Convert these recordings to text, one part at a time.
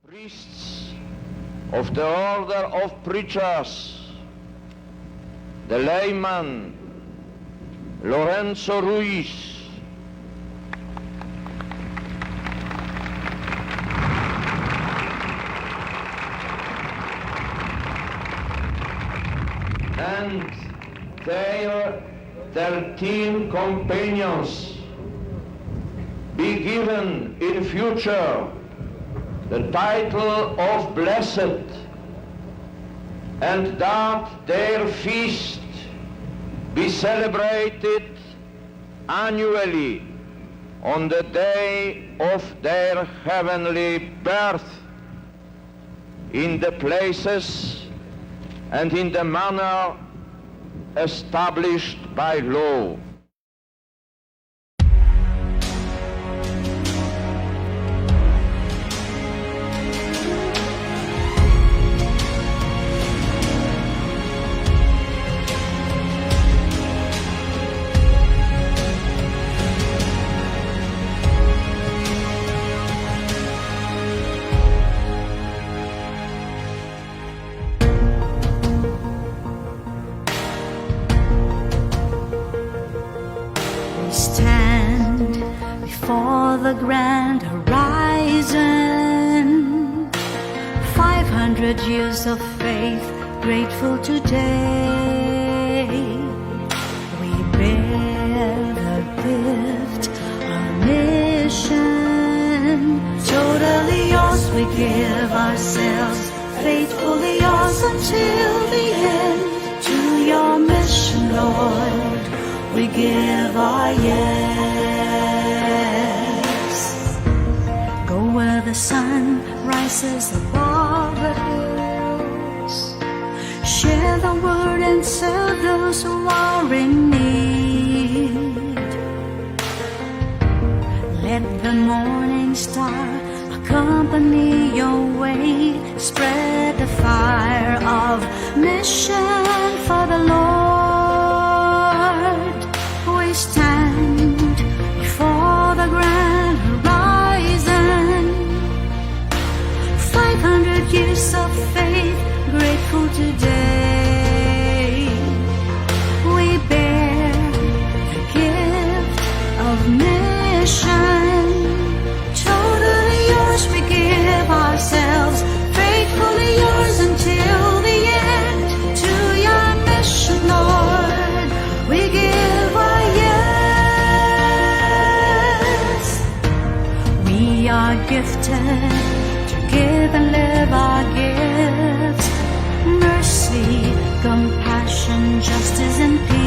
Priests of the Order of Preachers, the layman Lorenzo Ruiz, and their 13 companions be given in future the title of blessed, and that their feast be celebrated annually on the day of their heavenly birth, in the places and in the manner established by law. We stand before the grand horizon, 500 years of faith, grateful today. We bear the gift, our mission, totally yours. We give ourselves, faithfully yours until the end. To your mission, Lord, we give our yes. Go where the sun rises above the hills. Share the word and serve those who are in need. Let the morning star accompany your way. Spread the fire of mission for the Lord. We stand before the grand horizon, 500 years of faith, grateful today. We bear the gift of mission, totally yours. We give ourselves, faithfully yours until the end. To your mission, Lord, we give our yes. We are gifted to give and live our gifts. Mercy, compassion, justice, and peace.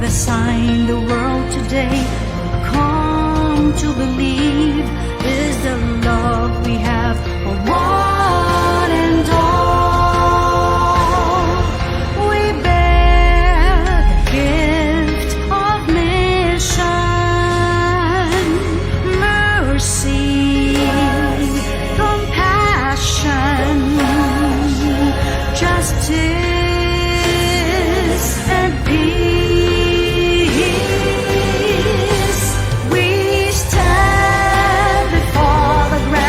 The sign the world today will come to believe is the love we have for one and all. We bear the gift of mission, mercy, compassion, justice, and peace. We stand before the grand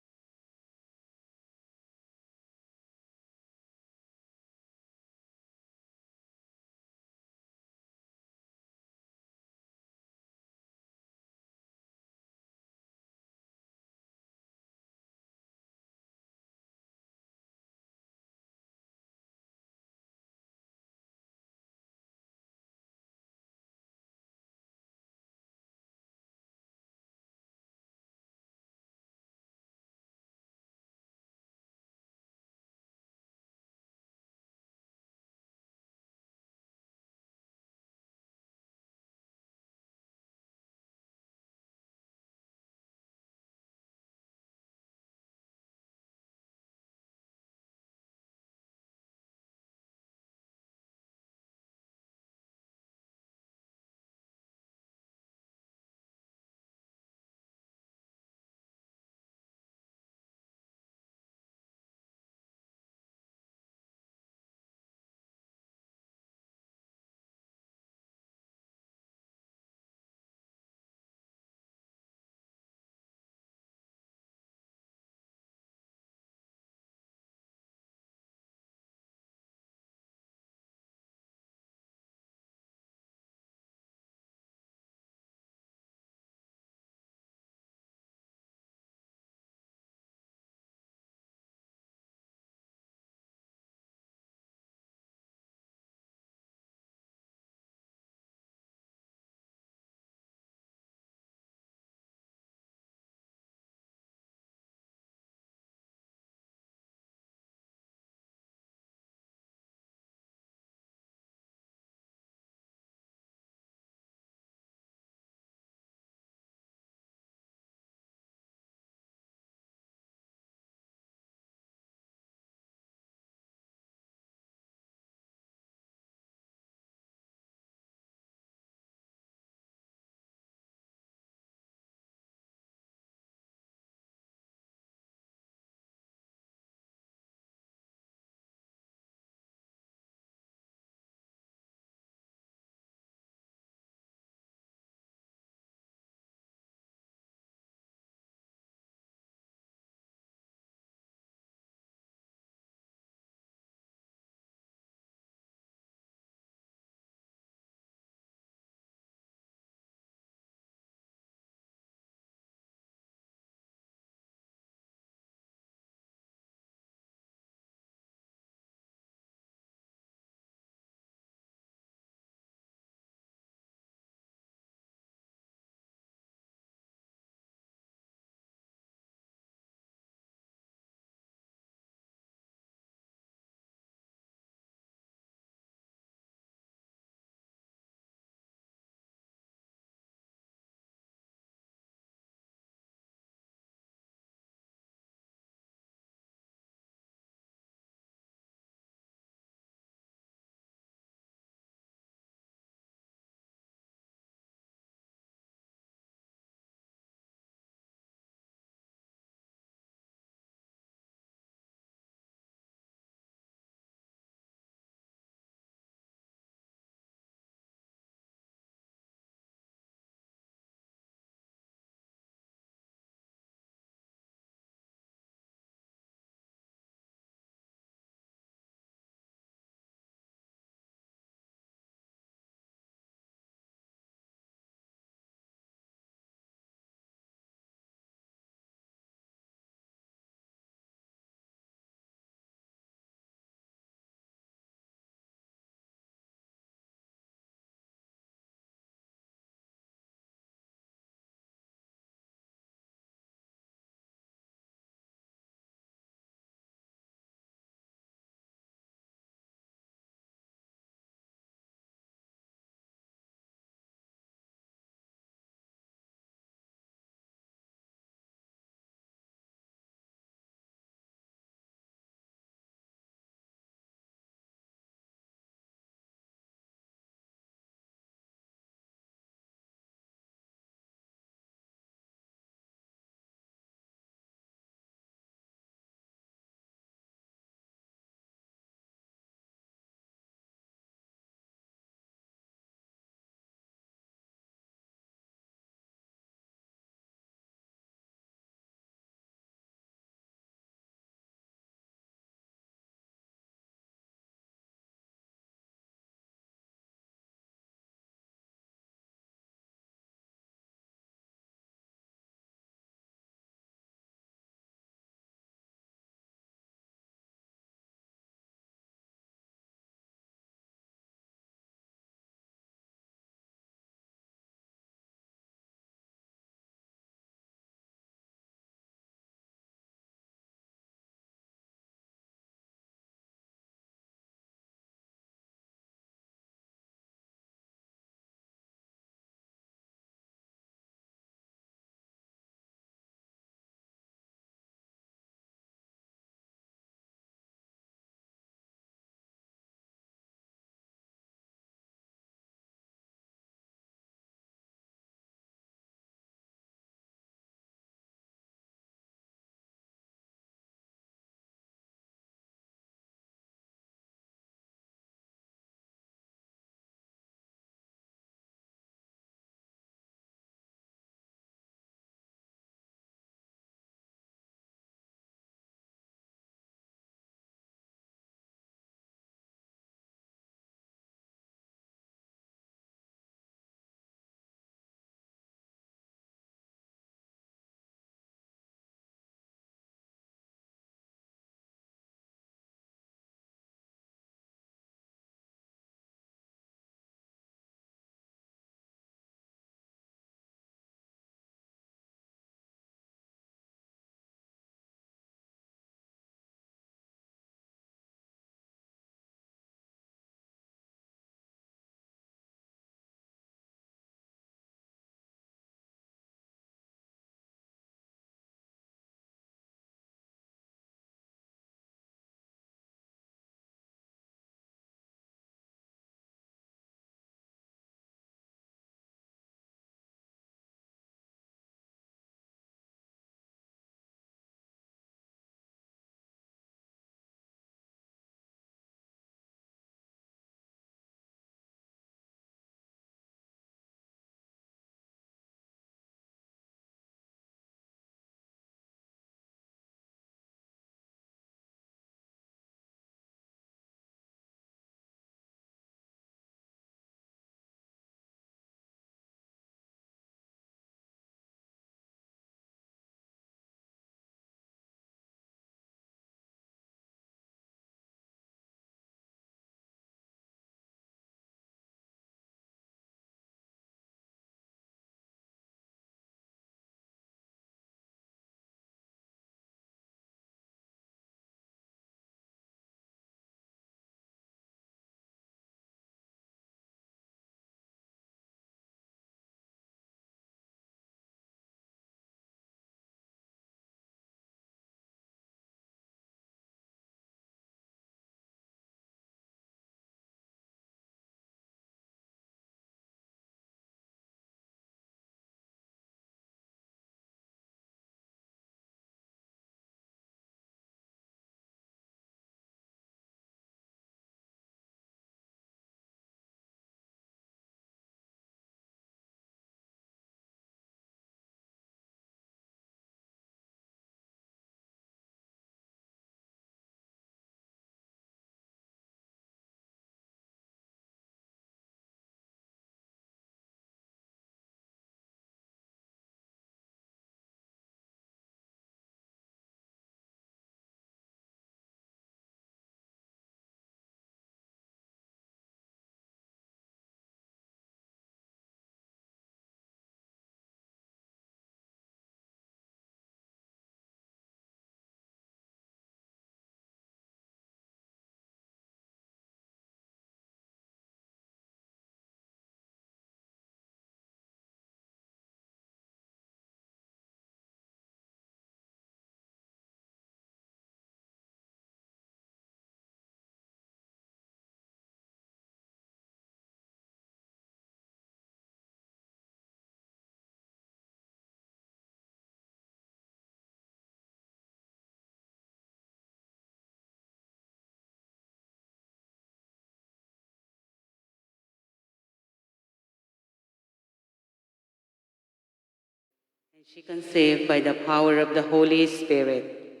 And she conceived by the power of the Holy Spirit.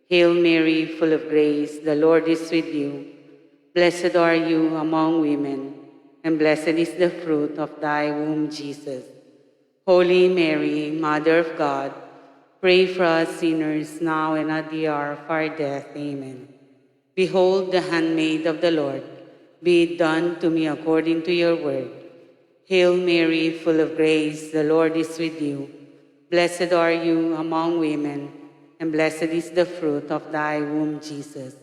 Hail Mary, full of grace, the Lord is with you. Blessed are you among women, and blessed is the fruit of thy womb, Jesus. Holy Mary, Mother of God, pray for us sinners now and at the hour of our death. Amen. Behold the handmaid of the Lord. Be it done to me according to your word. Hail Mary, full of grace, the Lord is with you. Blessed are you among women, and blessed is the fruit of thy womb, Jesus.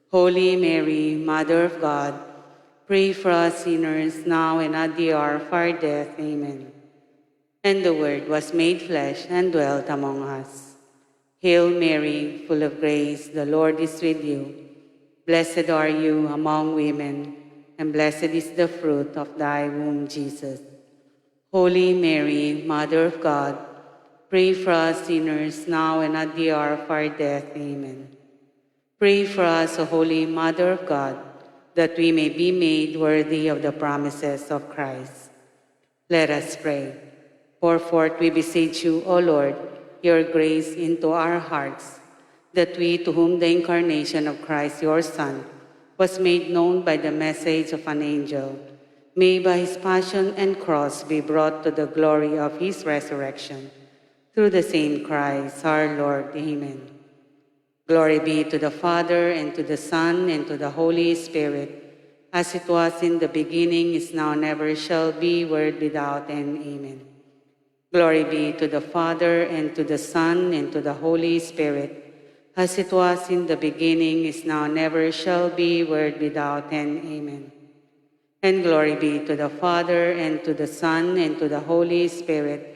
Holy Mary, Mother of God, pray for us sinners now and at the hour of our death. Amen. And the Word was made flesh and dwelt among us. Hail Mary, full of grace, the Lord is with you. Blessed are you among women, and blessed is the fruit of thy womb, Jesus. Holy Mary, Mother of God, pray for us sinners now and at the hour of our death. Amen. Pray for us, O Holy Mother of God, that we may be made worthy of the promises of Christ. Let us pray. Pour forth, we beseech you, O Lord, your grace into our hearts, that we, to whom the incarnation of Christ, your Son, was made known by the message of an angel, may by his passion and cross be brought to the glory of his resurrection. Through the same Christ, our Lord. Amen. Glory be to the Father, and to the Son, and to the Holy Spirit, as it was in the beginning, is now, and ever shall be, world without end. Amen. Glory be to the Father, and to the Son, and to the Holy Spirit, as it was in the beginning, is now, and ever shall be, world without end. Amen. And glory be to the Father, and to the Son, and to the Holy Spirit,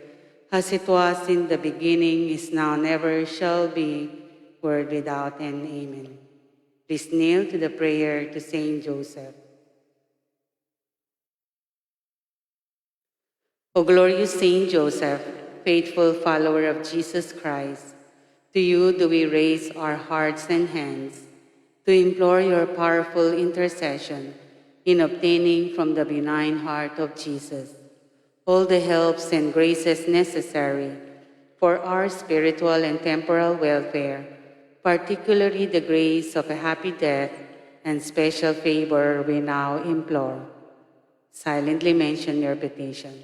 as it was in the beginning, is now, and ever shall be, world without end. Amen. Please kneel to the prayer to Saint Joseph. O glorious Saint Joseph, faithful follower of Jesus Christ, to you do we raise our hearts and hands to implore your powerful intercession in obtaining from the benign heart of Jesus all the helps and graces necessary for our spiritual and temporal welfare, particularly the grace of a happy death and special favor we now implore. Silently mention your petition.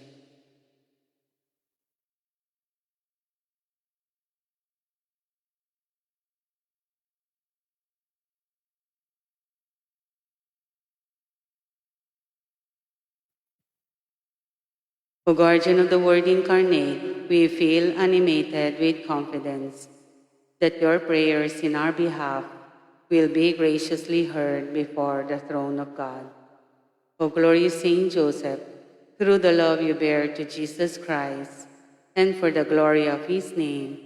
O guardian of the Word incarnate, we feel animated with confidence that your prayers in our behalf will be graciously heard before the throne of God. O glorious Saint Joseph, through the love you bear to Jesus Christ, and for the glory of his name,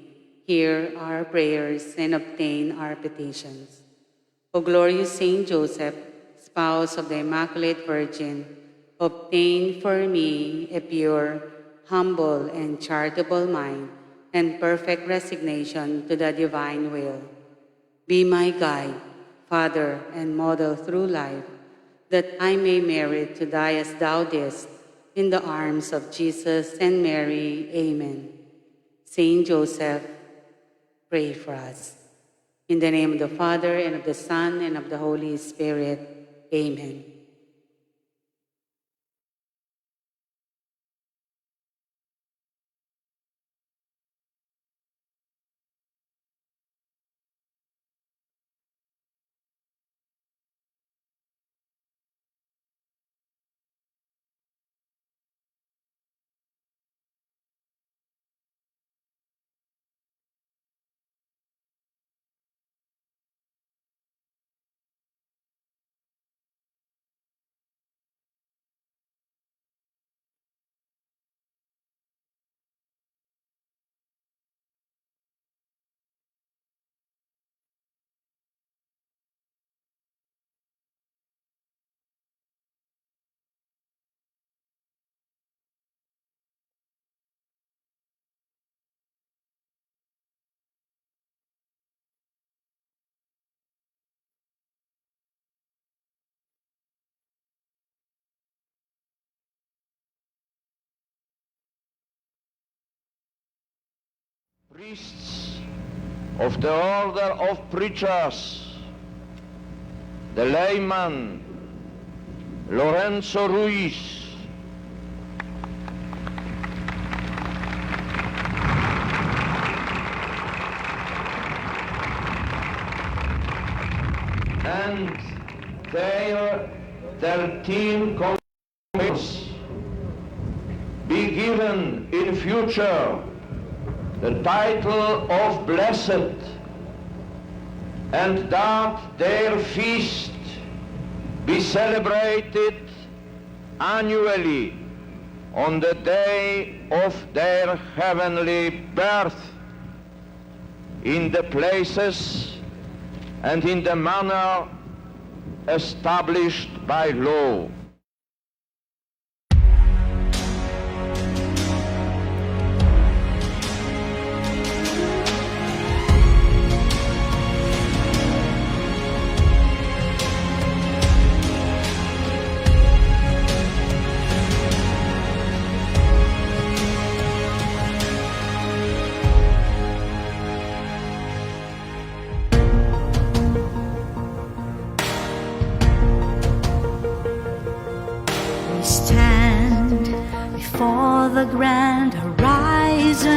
hear our prayers and obtain our petitions. O glorious Saint Joseph, spouse of the Immaculate Virgin, obtain for me a pure, humble, and charitable mind and perfect resignation to the divine will. Be my guide, Father, and model through life, that I may merit to die as thou didst, in the arms of Jesus and Mary. Amen. Saint Joseph, pray for us. In the name of the Father, and of the Son, and of the Holy Spirit. Amen. priests of the order of preachers, the layman Lorenzo Ruiz, and their 13 committees be given in future the title of blessed, and that their feast be celebrated annually on the day of their heavenly birth, in the places and in the manner established by law. We stand before the grand horizon,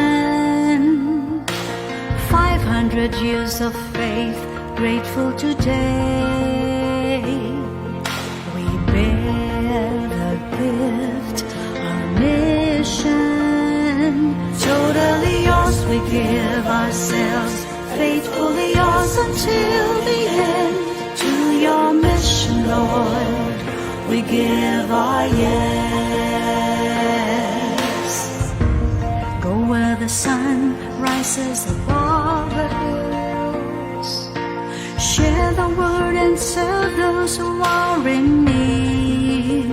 500 years of faith, grateful today. We bear the gift, our mission, totally yours. We give ourselves, faithfully yours until the end. To your mission, Lord, we give our yes. Go where the sun rises above the hills. Share the word and serve those who are in need.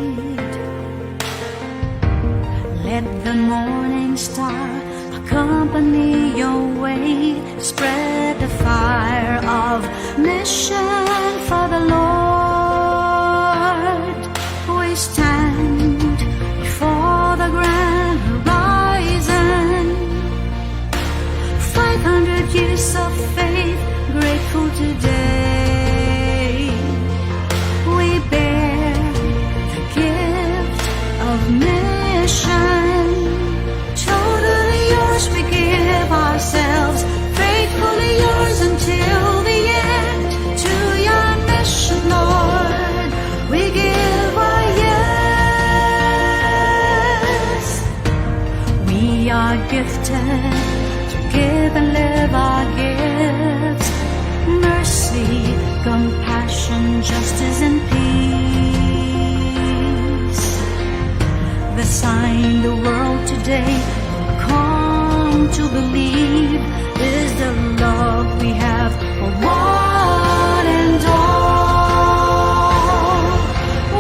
Let the morning star accompany your way. Spread the fire of mission for the Lord. We stand before the grand horizon, 500 years of faith, grateful today. We bear the gift of mission, totally yours. We give ourselves, faithfully yours until the end. To your mission, Lord, we give our yes. We are gifted to give and live our gifts. Mercy, compassion, justice, and peace. The sign the world today will come to believe is the love we have for one and all.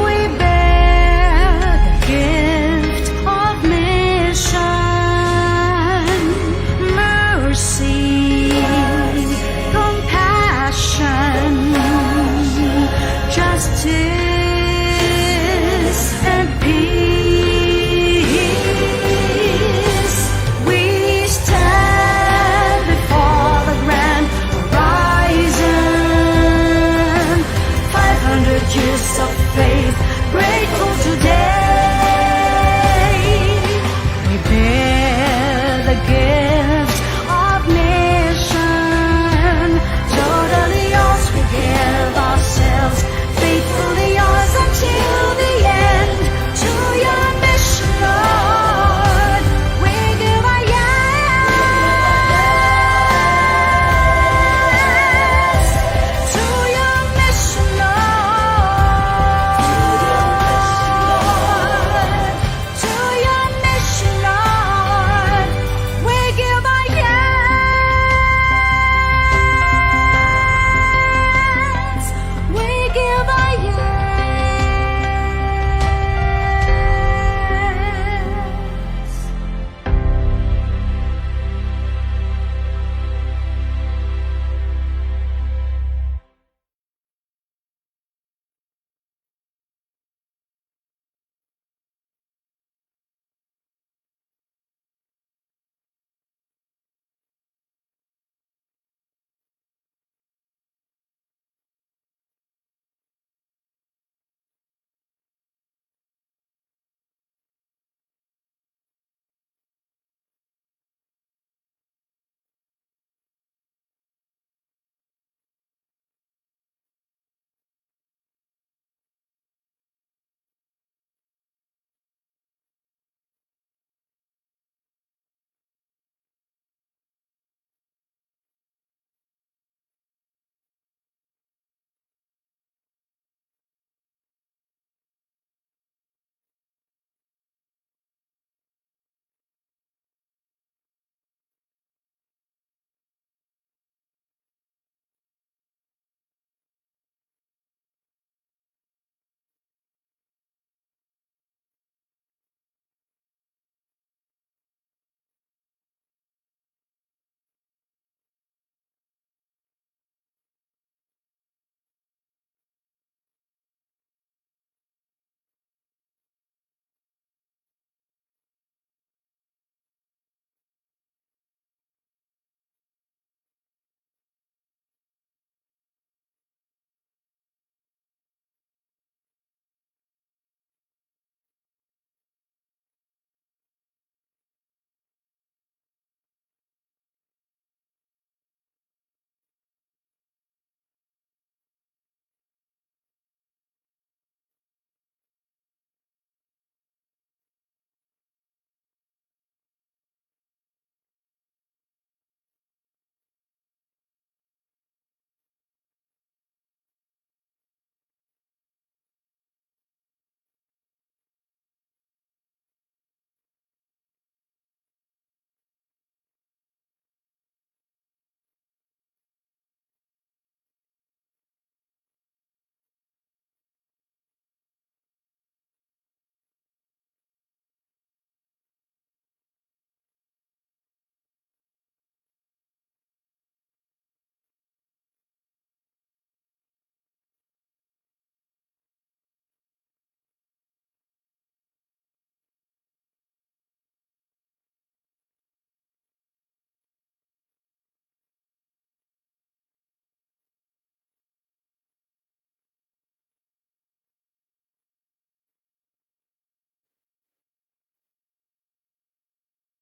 We bear the gift of mission, mercy, compassion, justice, and peace. We stand before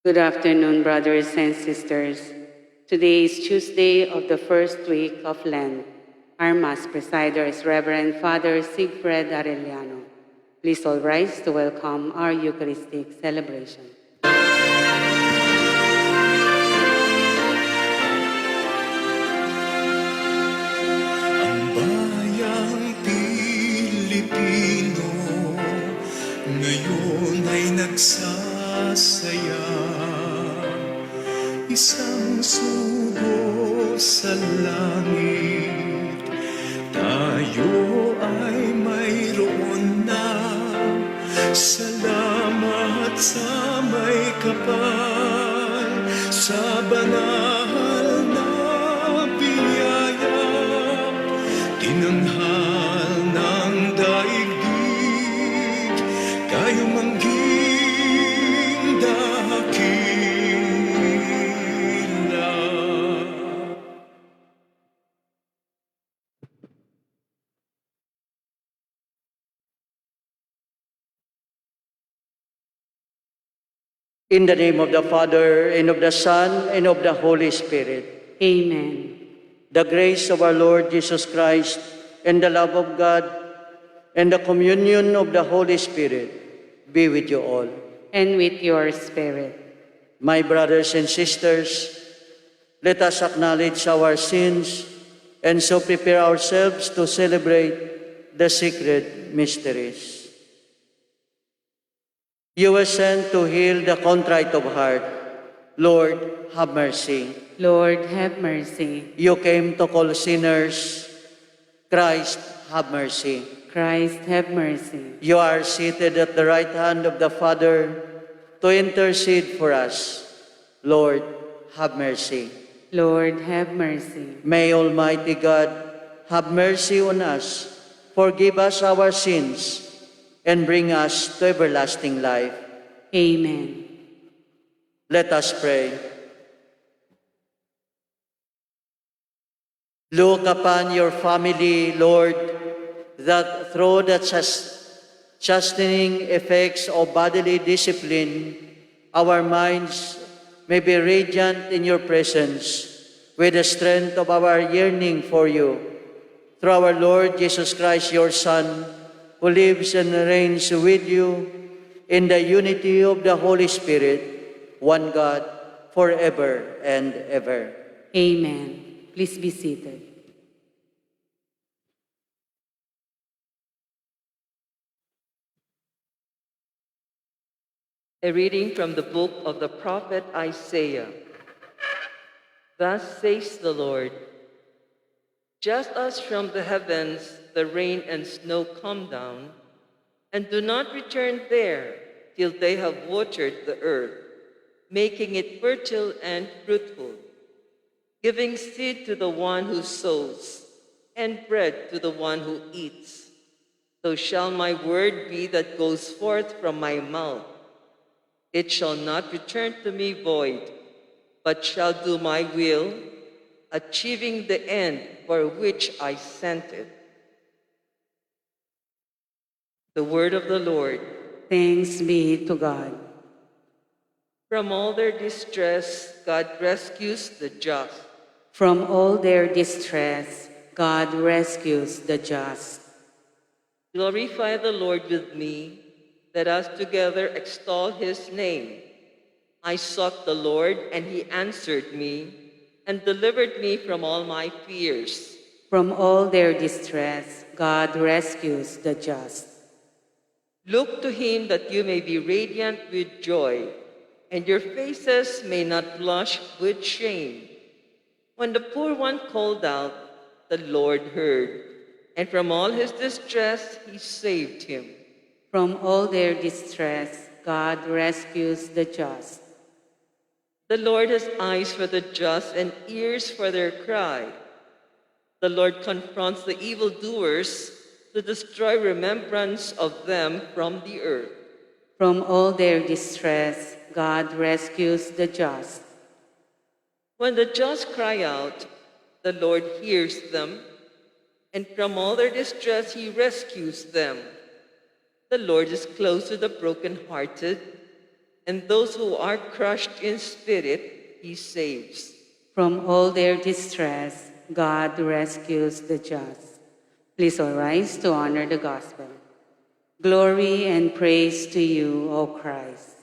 Good afternoon, brothers and sisters. Today is Tuesday of the first week of Lent. Our Mass presider is Reverend Father Sigfred Arellano. Please all rise to welcome our Eucharistic celebration. Ang bayang Pilipino ngayon ay nagsasaya, isang sugo sa langit, tayo ay mayroon na. Salamat sa may kapal, sa banal na biyaya, tinanghal ng daigdig, kayo mangging dakila. In the name of the Father, and of the Son, and of the Holy Spirit. Amen. The grace of our Lord Jesus Christ, and the love of God, and the communion of the Holy Spirit be with you all. And with your spirit. My brothers and sisters, let us acknowledge our sins and so prepare ourselves to celebrate the sacred mysteries. You were sent to heal the contrite of heart. Lord, have mercy. Lord, have mercy. You came to call sinners. Christ, have mercy. Christ, have mercy. You are seated at the right hand of the Father to intercede for us. Lord, have mercy. Lord, have mercy. May Almighty God have mercy on us, forgive us our sins, and bring us to everlasting life. Amen. Let us pray. Look upon your family, Lord, that through the chastening effects of bodily discipline, our minds may be radiant in your presence with the strength of our yearning for you. Through our Lord Jesus Christ, your Son, who lives and reigns with you in the unity of the Holy Spirit, one God, forever and ever. Amen. Please be seated. A reading from the book of the prophet Isaiah. Thus says the Lord, just as from the heavens the rain and snow come down, and do not return there till they have watered the earth, making it fertile and fruitful, giving seed to the one who sows, and bread to the one who eats, so shall my word be that goes forth from my mouth. It shall not return to me void, but shall do my will, achieving the end for which I sent it. The word of the Lord. Thanks be to God. From all their distress, God rescues the just. From all their distress, God rescues the just. Glorify the Lord with me. Let us together extol his name. I sought the Lord, and he answered me, and delivered me from all my fears. From all their distress, God rescues the just. Look to him that you may be radiant with joy, and your faces may not blush with shame. When the poor one called out, the Lord heard, and from all his distress he saved him. From all their distress, God rescues the just. The Lord has eyes for the just and ears for their cry. The Lord confronts the evildoers to destroy remembrance of them from the earth. From all their distress, God rescues the just. When the just cry out, the Lord hears them, and from all their distress he rescues them. The Lord is close to the brokenhearted and those who are crushed in spirit he saves. From all their distress, God rescues the just. Please all rise to honor the gospel. Glory and praise to you, O Christ.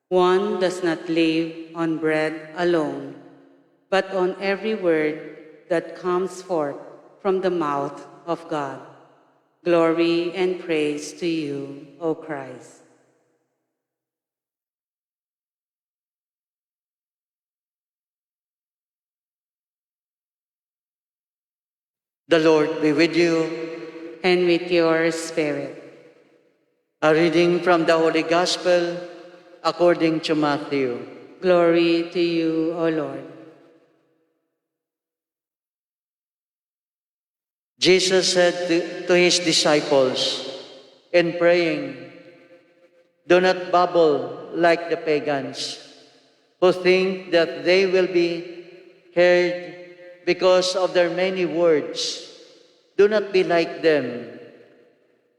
One does not live on bread alone, but on every word that comes forth from the mouth of God. Glory and praise to you, O Christ. The Lord be with you. And with your spirit. A reading from the Holy Gospel according to Matthew. Glory to you, O Lord. Jesus said to his disciples in praying, "Do not babble like the pagans, who think that they will be heard because of their many words. Do not be like them.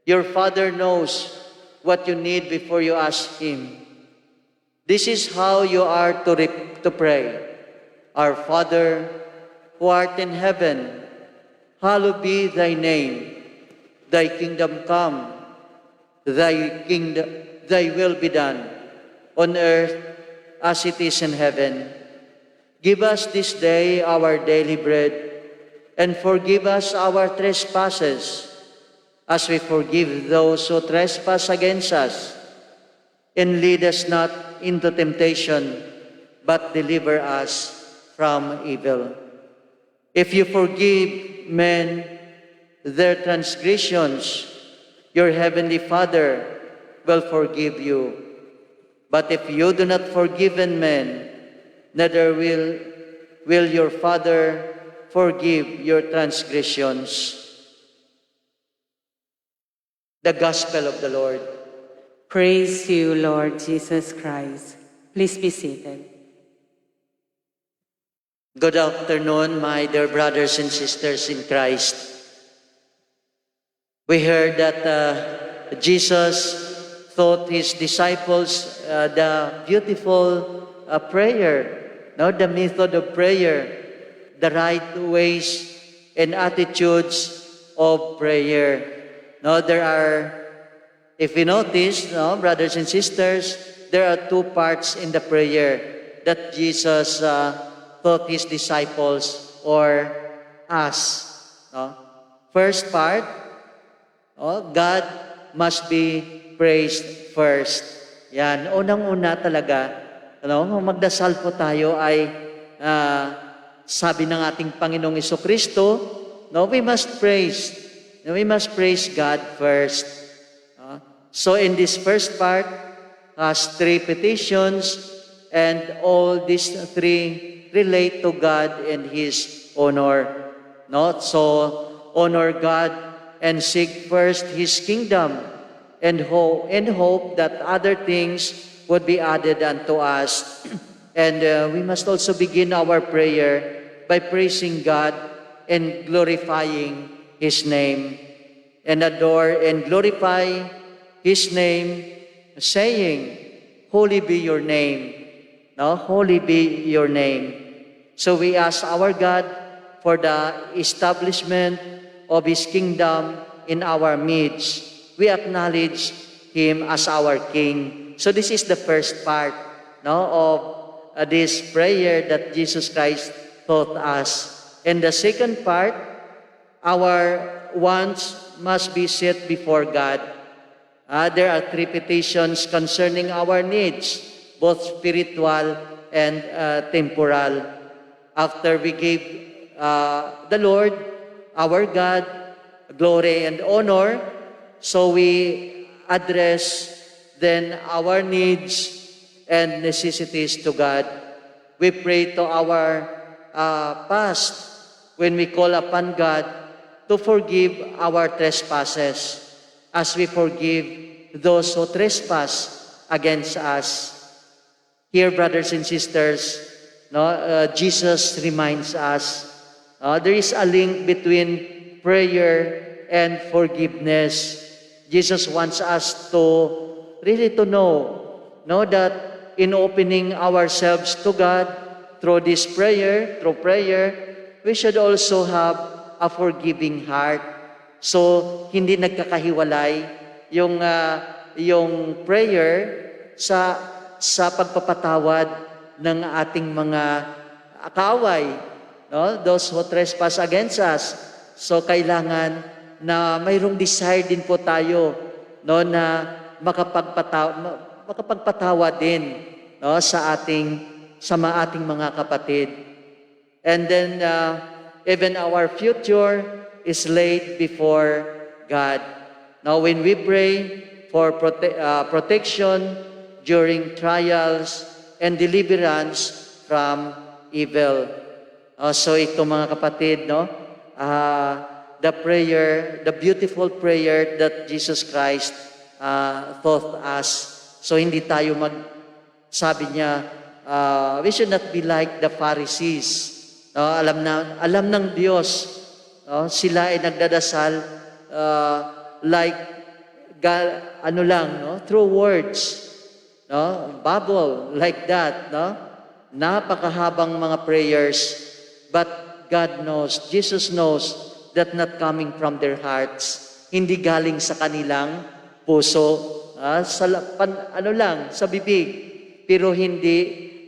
Your Father knows what you need before you ask Him. This is how you are to pray. Our Father, who art in heaven, hallowed be thy name. Thy kingdom come. Thy will be done on earth as it is in heaven. Give us this day our daily bread, and forgive us our trespasses, as we forgive those who trespass against us. And lead us not into temptation, but deliver us from evil. If you forgive men their transgressions, your heavenly Father will forgive you. But if you do not forgive men, neither will your Father forgive your transgressions." The Gospel of the Lord. Praise you, Lord Jesus Christ. Please be seated. Good afternoon, my dear brothers and sisters in Christ. We heard that Jesus taught his disciples the beautiful prayer, the method of prayer, the right ways and attitudes of prayer. There are, if you notice, brothers and sisters, there are two parts in the prayer that Jesus taught his disciples or us. First part, God must be praised first. Yan, unang-una talaga, kung magdasal po tayo ay sabi ng ating Panginoong Jesucristo, we must praise God first. So in this first part, has three petitions, and all these three relate to God and His honor. So honor God and seek first His kingdom, and hope that other things would be added unto us. And we must also begin our prayer by praising God and glorifying His name, and adore and glorify His name, saying, "Holy be your name." Holy be your name. So we ask our God for the establishment of His kingdom in our midst. We acknowledge Him as our King. So this is the first part of this prayer that Jesus Christ taught us. And the second part, our wants must be set before God. There are three petitions concerning our needs, both spiritual and temporal. After we give the Lord, our God, glory and honor, so we address then our needs and necessities to God. We pray to our past when we call upon God to forgive our trespasses as we forgive those who trespass against us. Here, brothers and sisters, Jesus reminds us there is a link between prayer and forgiveness. Jesus wants us to really to know no, that in opening ourselves to God through prayer, we should also have a forgiving heart. So, hindi nagkakahiwalay yung prayer sa pagpapatawad ng ating mga kaaway, no? Those who trespass against us. So, kailangan na mayroong desire din po tayo, no, na makapagpatawa din, no, sa ating mga kapatid. And then even our future is laid before God. Now when we pray for protection during trials and deliverance from evil. So ito mga kapatid, no, the prayer, the beautiful prayer that Jesus Christ taught us. So hindi tayo sabi niya, we should not be like the Pharisees. Alam ng Diyos, sila ay nagdadasal like through words, babble like that, napakahabang mga prayers, but God knows, Jesus knows that not coming from their hearts, hindi galing sa kanilang puso, sa bibig, pero hindi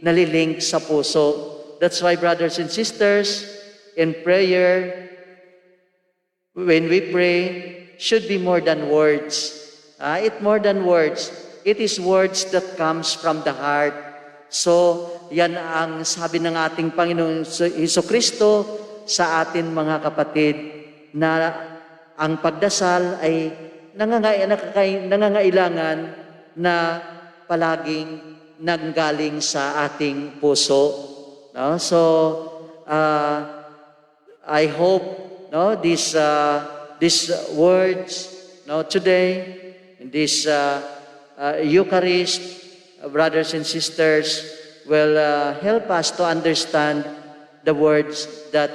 nalilink sa puso. That's why, brothers and sisters, in prayer, when we pray, should be more than words. More than words. It is words that comes from the heart. So, yan ang sabi ng ating Panginoong Jesucristo sa atin mga kapatid, na ang pagdasal ay nangangailangan na palaging nanggaling sa ating puso. No? So, I hope, no, these words, no, today in this Eucharist, brothers and sisters, will help us to understand the words that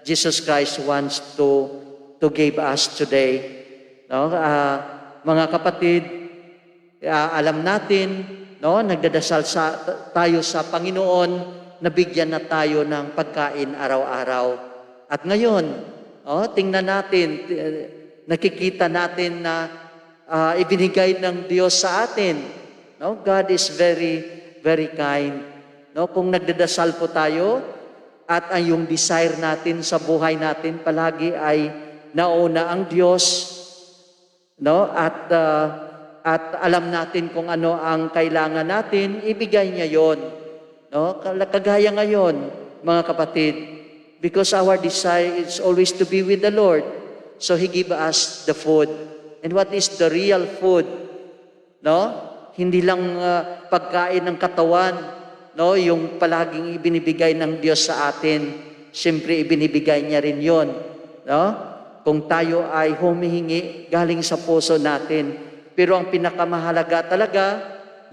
Jesus Christ wants to give us today. No? Mga kapatid, alam natin, no, nagdadasal tayo sa Panginoon, nabigyan na tayo ng pagkain araw-araw. At ngayon, tingnan natin, nakikita natin na ibinigay ng Diyos sa atin. No? God is very, very kind. No? Kung nagdadasal po tayo, at ang yung desire natin sa buhay natin palagi ay nauna ang Diyos, no? At alam natin kung ano ang kailangan natin, ibigay niya yon. No? Kagaya ngayon, mga kapatid, because our desire is always to be with the Lord, so He give us the food. And what is the real food? No? Hindi lang pagkain ng katawan, no? Yung palaging ibinibigay ng Diyos sa atin, siyempre ibinibigay niya rin yon. No? Kung tayo ay humihingi galing sa puso natin. Pero ang pinakamahalaga talaga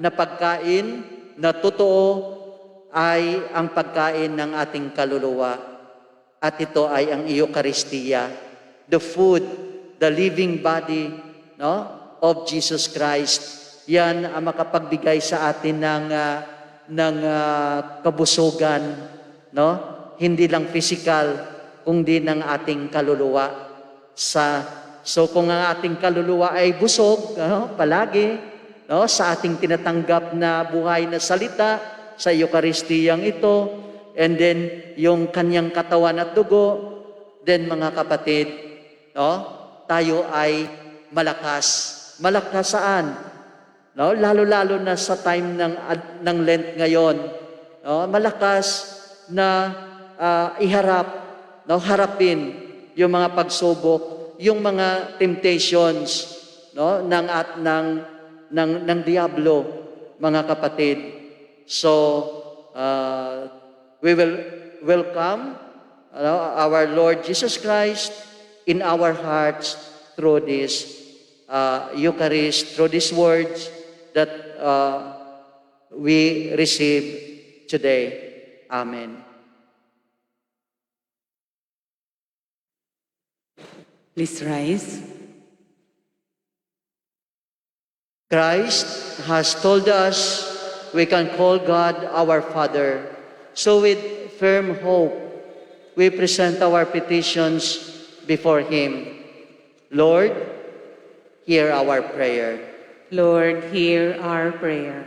na pagkain na totoo ay ang pagkain ng ating kaluluwa. At ito ay ang Eucharistia, the food, the living body, no, of Jesus Christ. Yan ang makapagbigay sa atin ng kabusugan, no? Hindi lang physical, kundi ng ating kaluluwa. So kung ang ating kaluluwa ay busog, palagi, no, sa ating tinatanggap na buhay na salita, sa Eucharistiyang ito, and then yung kanyang katawan at dugo, then mga kapatid, no, tayo ay malakas. Malakas saan? No, lalo-lalo na sa time ng Lent ngayon, no, malakas na harapin yung mga pagsubok, yung mga temptations, no, ng diablo, mga kapatid. So we will welcome our Lord Jesus Christ in our hearts through this Eucharist, through these words that we receive today. Amen. Please rise. Christ has told us we can call God our Father. So with firm hope, we present our petitions before Him. Lord, hear our prayer. Lord, hear our prayer.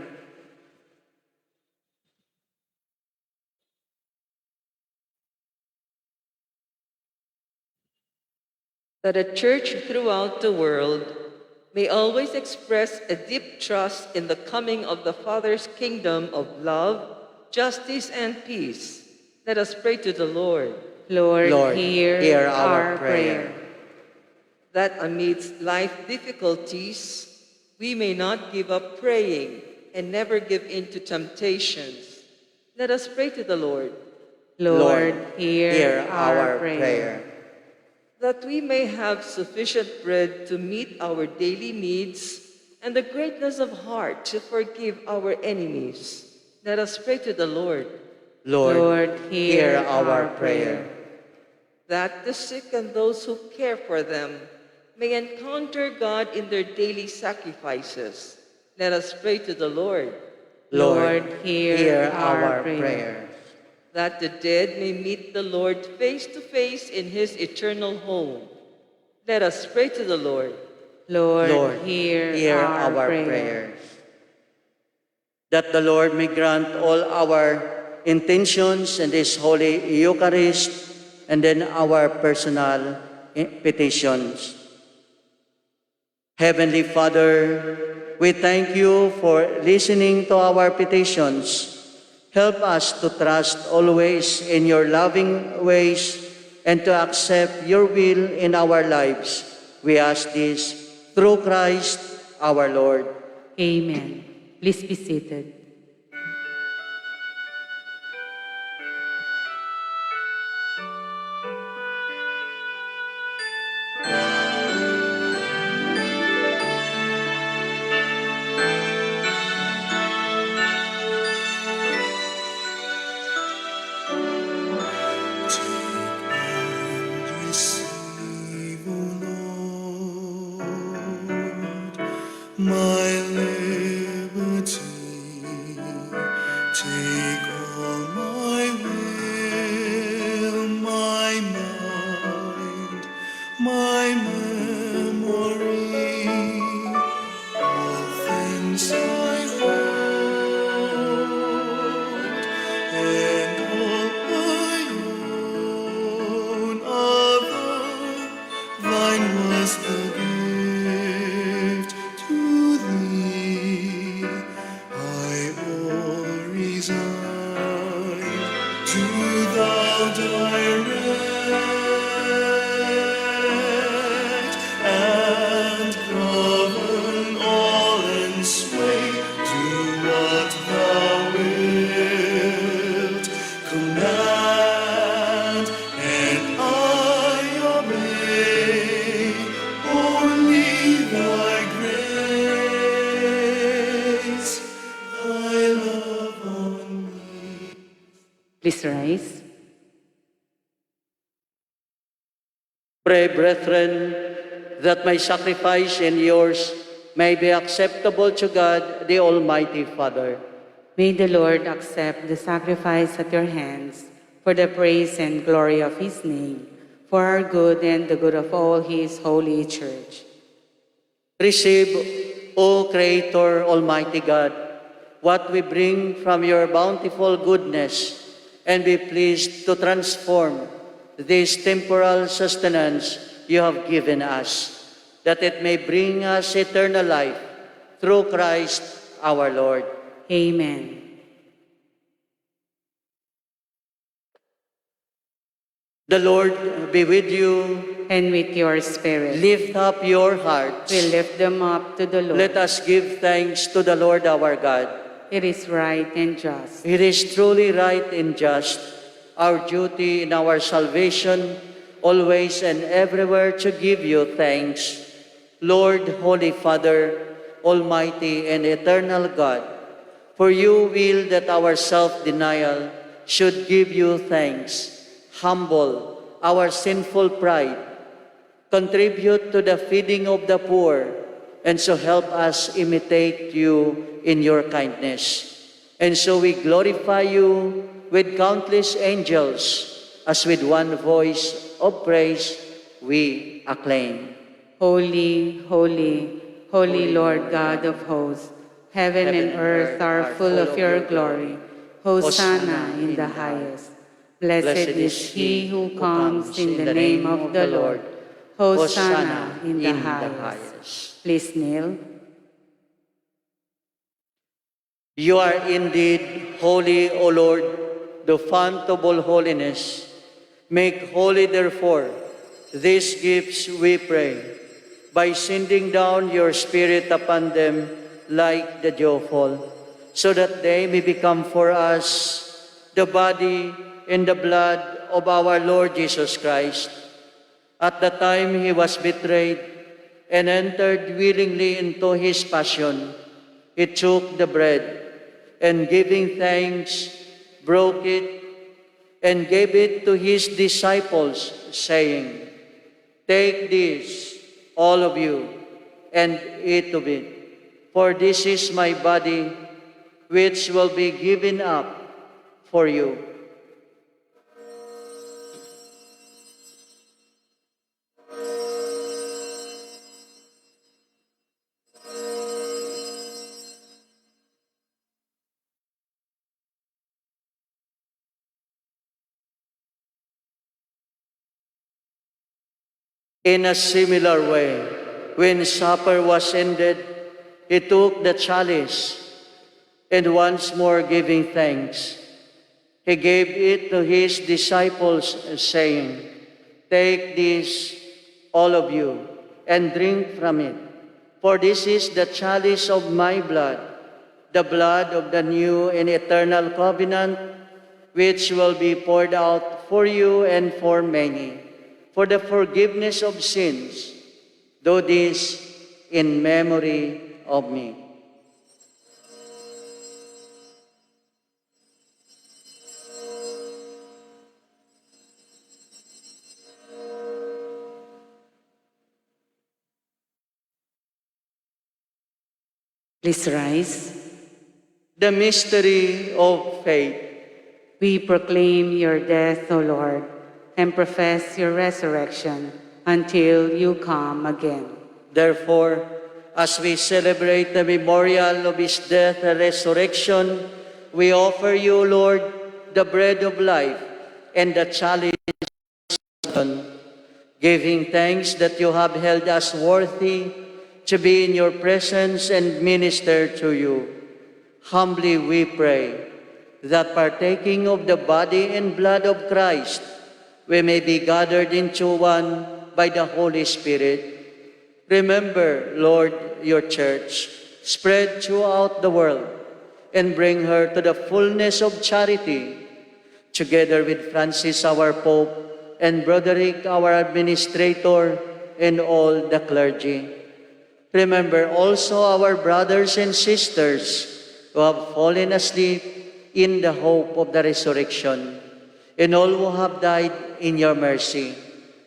That the Church throughout the world may always express a deep trust in the coming of the Father's kingdom of love, justice, and peace. Let us pray to the Lord. Lord, Lord, hear our prayer. That amidst life difficulties, we may not give up praying and never give in to temptations. Let us pray to the Lord. Lord, hear our prayer. That we may have sufficient bread to meet our daily needs and the greatness of heart to forgive our enemies. Let us pray to the Lord. Lord, hear our prayer. That the sick and those who care for them may encounter God in their daily sacrifices. Let us pray to the Lord. Lord, hear our prayer. That the dead may meet the Lord face to face in his eternal home. Let us pray to the Lord. Lord, hear our prayer. That the Lord may grant all our intentions in this Holy Eucharist and then our personal petitions. Heavenly Father, we thank you for listening to our petitions. Help us to trust always in your loving ways and to accept your will in our lives. We ask this through Christ our Lord. Amen. Please be seated. Receive, O Lord, my liberty. Take all my will, my mind, my memory, all things I hold, and all I own of thine was the gift to thee. I all resign, do thou direct and govern all and sway. Do what thou wilt command, and I obey. Only thy grace, thy love on me. Please rise. Pray, brethren, that my sacrifice and yours may be acceptable to God, the Almighty Father. May the Lord accept the sacrifice at your hands for the praise and glory of his name, for our good and the good of all his holy church. Receive, O Creator, Almighty God, what we bring from your bountiful goodness, and be pleased to transform this temporal sustenance you have given us, that it may bring us eternal life through Christ our Lord. Amen. The Lord be with you. And with your spirit, Lift up your hearts. we lift them up to the Lord. Let us give thanks to the Lord our God. It is right and just. It is truly right and just, our duty in our salvation, always and everywhere to give you thanks. Lord, Holy Father, Almighty and eternal God, for you will that our self-denial should give you thanks, humble our sinful pride, contribute to the feeding of the poor, and so help us imitate you in your kindness. And so we glorify you with countless angels, as with one voice of praise we acclaim. Holy, holy, holy Lord God of hosts, heaven and earth are full of your glory. Hosanna in the highest. Blessed is he who comes in the name of the Lord. Hosanna in the highest. Please kneel. You are indeed holy, O Lord, the fount of all holiness. Make holy, therefore, these gifts, we pray, by sending down your Spirit upon them like the dewfall, so that they may become for us the body and the blood of our Lord Jesus Christ. At the time he was betrayed and entered willingly into his passion, he took the bread, and giving thanks, broke it, and gave it to his disciples, saying, "Take this, all of you, and eat of it, for this is my body, which will be given up for you." In a similar way, when supper was ended, he took the chalice, and once more giving thanks, he gave it to his disciples, saying, "Take this, all of you, and drink from it, for this is the chalice of my blood, the blood of the new and eternal covenant, which will be poured out for you and for many, for the forgiveness of sins. Do this in memory of me." Please rise. The mystery of faith. We proclaim your death, O Lord, and profess your resurrection until you come again. Therefore, as we celebrate the memorial of his death and resurrection, we offer you, Lord, the bread of life and the chalice of life, giving thanks that you have held us worthy to be in your presence and minister to you. Humbly we pray that partaking of the body and blood of Christ, we may be gathered into one by the Holy Spirit. Remember, Lord, your church, spread throughout the world, and bring her to the fullness of charity, together with Francis, our Pope, and Broderick, our administrator, and all the clergy. Remember also our brothers and sisters who have fallen asleep in the hope of the resurrection, and all who have died in your mercy.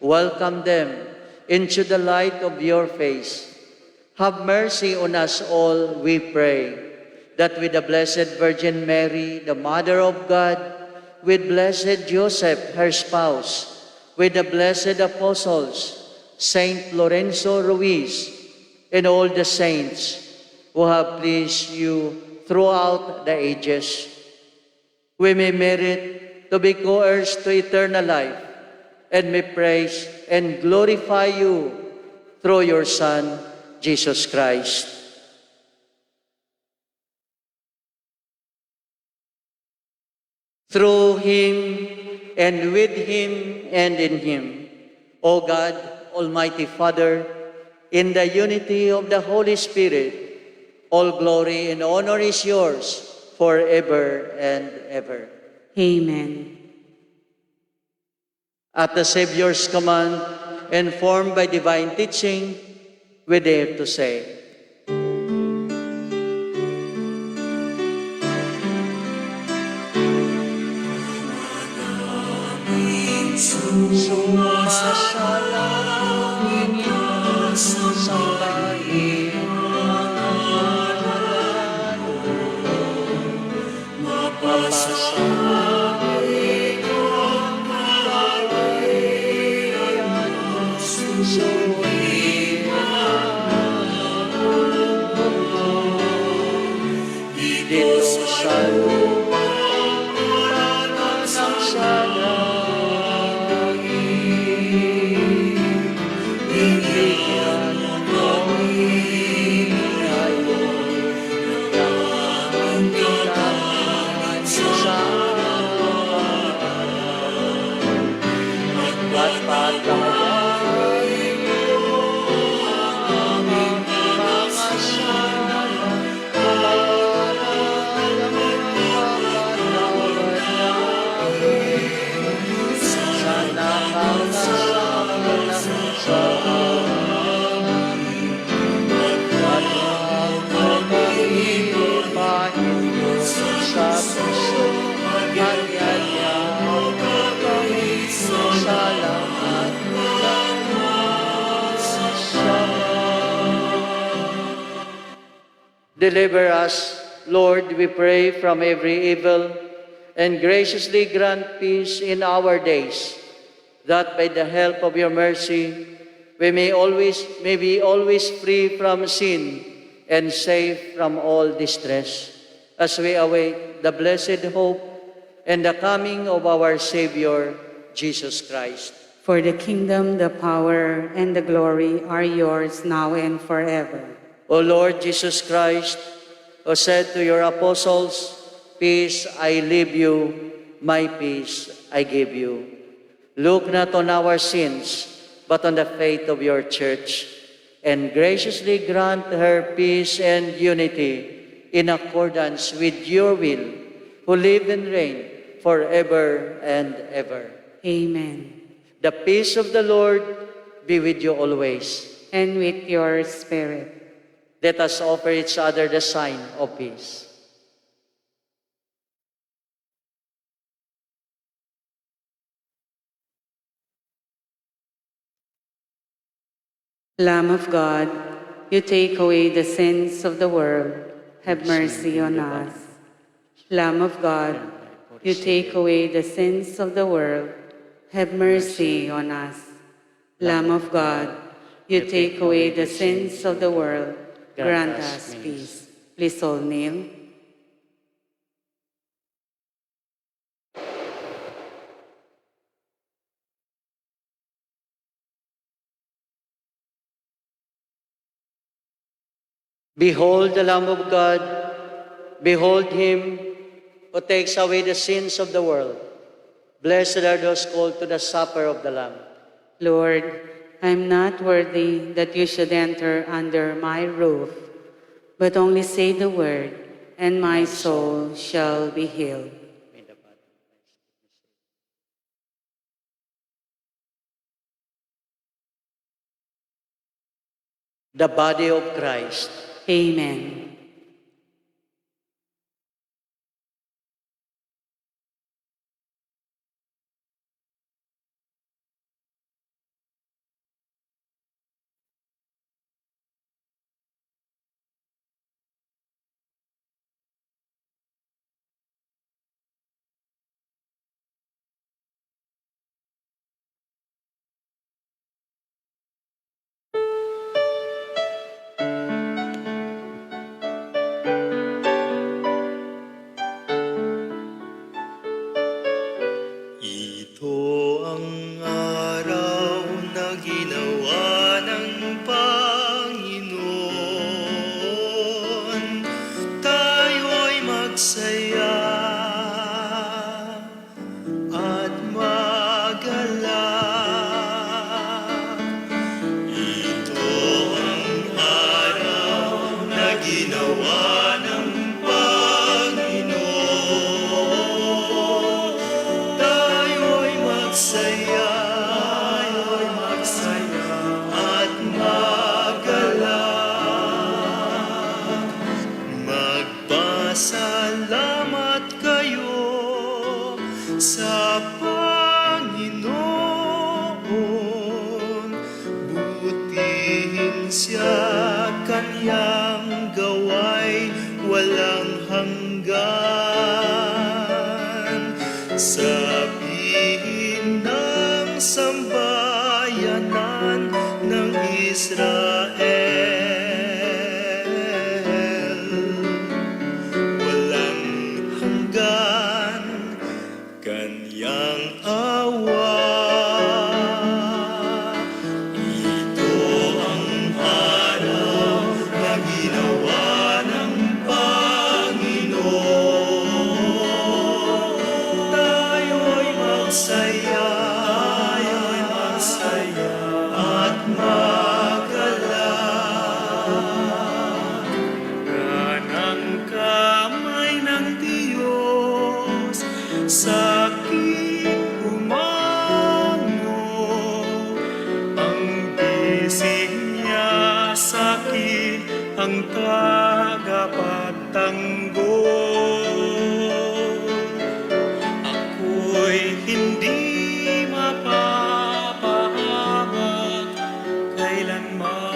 Welcome them into the light of your face. Have mercy on us all, we pray, that with the Blessed Virgin Mary, the Mother of God, with Blessed Joseph, her spouse, with the blessed apostles, Saint Lorenzo Ruiz, and all the saints who have pleased you throughout the ages, we may merit to be co-heirs to eternal life, and may praise and glorify you through your Son, Jesus Christ. Through him, and with him, and in him, O God, Almighty Father, in the unity of the Holy Spirit, all glory and honor is yours forever and ever. Amen. At the Savior's command, and formed by divine teaching, we dare to say, Sumasalangit ka sa langit, Deliver us, Lord, we pray, from every evil, and graciously grant peace in our days, that by the help of your mercy, we may be always free from sin and safe from all distress, as we await the blessed hope and the coming of our Savior, Jesus Christ. For the kingdom, the power, and the glory are yours now and forever. O Lord Jesus Christ, who said to your apostles, "Peace I leave you, my peace I give you," look not on our sins, but on the faith of your church, and graciously grant her peace and unity in accordance with your will, who live and reign forever and ever. Amen. The peace of the Lord be with you always. And with your spirit. Let us offer each other the sign of peace. Lamb of God, you take away the sins of the world, have mercy on us. Lamb of God, you take away the sins of the world, have mercy on us. Lamb of God, you take away the sins of the world, grant us peace. Please all kneel. Behold the Lamb of God, behold him who takes away the sins of the world. Blessed are those called to the supper of the Lamb. Lord, I am not worthy that you should enter under my roof, but only say the word, and my soul shall be healed. The body of Christ. Amen. Ito ang araw na ginawa ng Panginoon. Tayo'y magsaya at magalak. Ito ang araw na ginawa ng Panginoon. Tayo'y magsaya at magalak. Magpasalamat kayo sa Panginoon. Butihin siya, kanyang gaway walang hanggan. Sabihin ng sambayanan ng Israel, walang hanggan kanyang awa. Ito ang araw na ginawa ng Panginoon. Tayo'y magsaya at magalak. Kanang kamay ng Diyos sa aking umango. Ang bisig niya sa akin ang tagapagtanggol. Ako'y hindi mapapahamak kailanman.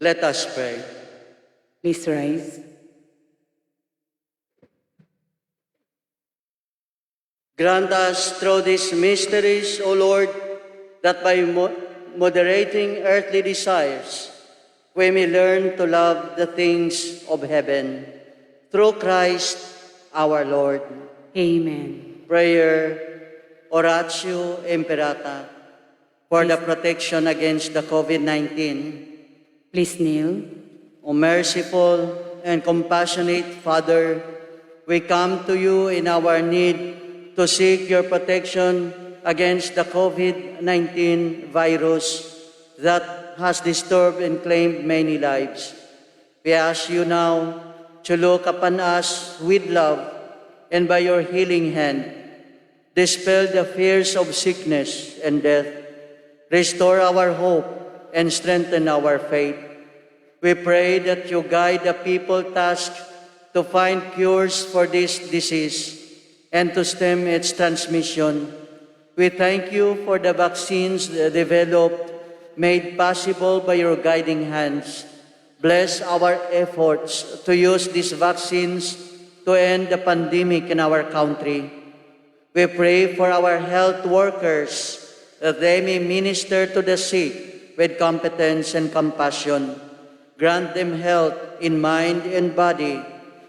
Let us pray. Please rise. Grant us through these mysteries, O Lord, that by moderating earthly desires, we may learn to love the things of heaven. Through Christ our Lord. Amen. Prayer, Oratio Imperata, for the protection against the COVID-19. Please kneel. O merciful and compassionate Father, we come to you in our need to seek your protection against the COVID-19 virus that has disturbed and claimed many lives. We ask you now to look upon us with love and by your healing hand, dispel the fears of sickness and death, restore our hope and strengthen our faith. We pray that you guide the people tasked to find cures for this disease and to stem its transmission. We thank you for the vaccines developed, made possible by your guiding hands. Bless our efforts to use these vaccines to end the pandemic in our country. We pray for our health workers that they may minister to the sick with competence and compassion. Grant them health in mind and body,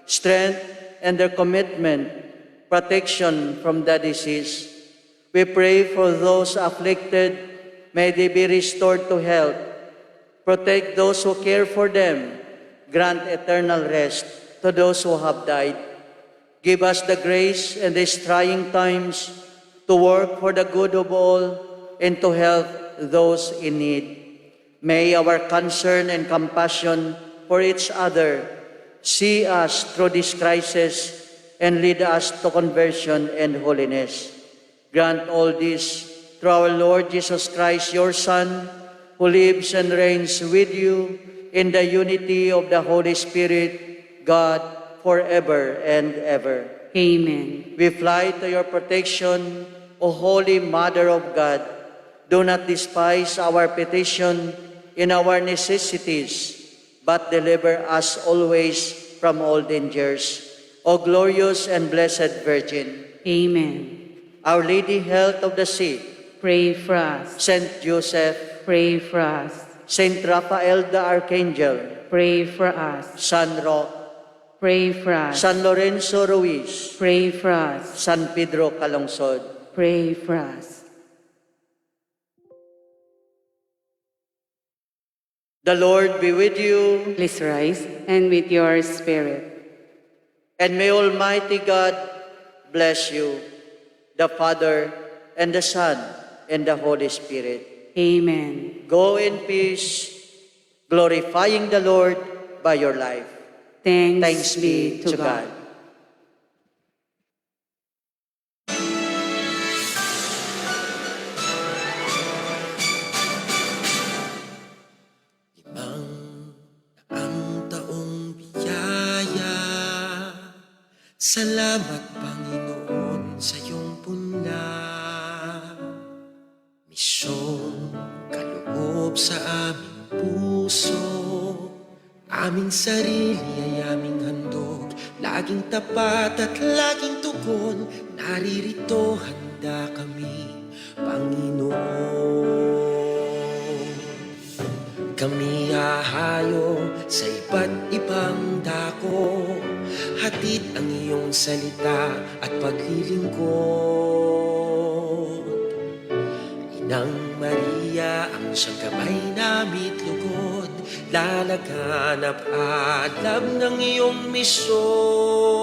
strength and their commitment, protection from the disease. We pray for those afflicted, may they be restored to health. Protect those who care for them. Grant eternal rest to those who have died. Give us the grace in these trying times to work for the good of all and to help those in need. May our concern and compassion for each other see us through this crisis and lead us to conversion and holiness. Grant all this through our Lord Jesus Christ, your Son, who lives and reigns with you in the unity of the Holy Spirit, God, forever and ever. Amen. We fly to your protection, O Holy Mother of God. Do not despise our petition in our necessities, but deliver us always from all dangers. O glorious and blessed Virgin. Amen. Our Lady, health of the sick. Pray for us. Saint Joseph. Pray for us. Saint Raphael the Archangel. Pray for us. San Roque. Pray for us. San Lorenzo Ruiz. Pray for us. San Pedro Calungsod. Pray for us. The Lord be with you, Please rise, and with your spirit. and may Almighty God bless you, the Father, and the Son, and the Holy Spirit. Amen. Go in peace, glorifying the Lord by your life. Thanks be to God. Ang taong biyaya, salamat Panginoon sa iyong puna. Misyong kaloob sa aming puso, aming sarili ay aming handog, laging tapat at laging tugon, naririto handa kami, Panginoon. Kami hahayo sa iba't ibang dako, hatid ang iyong salita at paglilingkod. Inang Maria, ang siyang gabay namit lugod, lalaganap alab ng iyong misyon.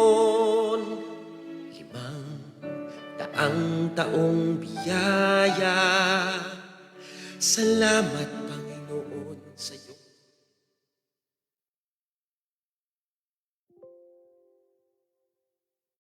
500 taong biyaya, salamat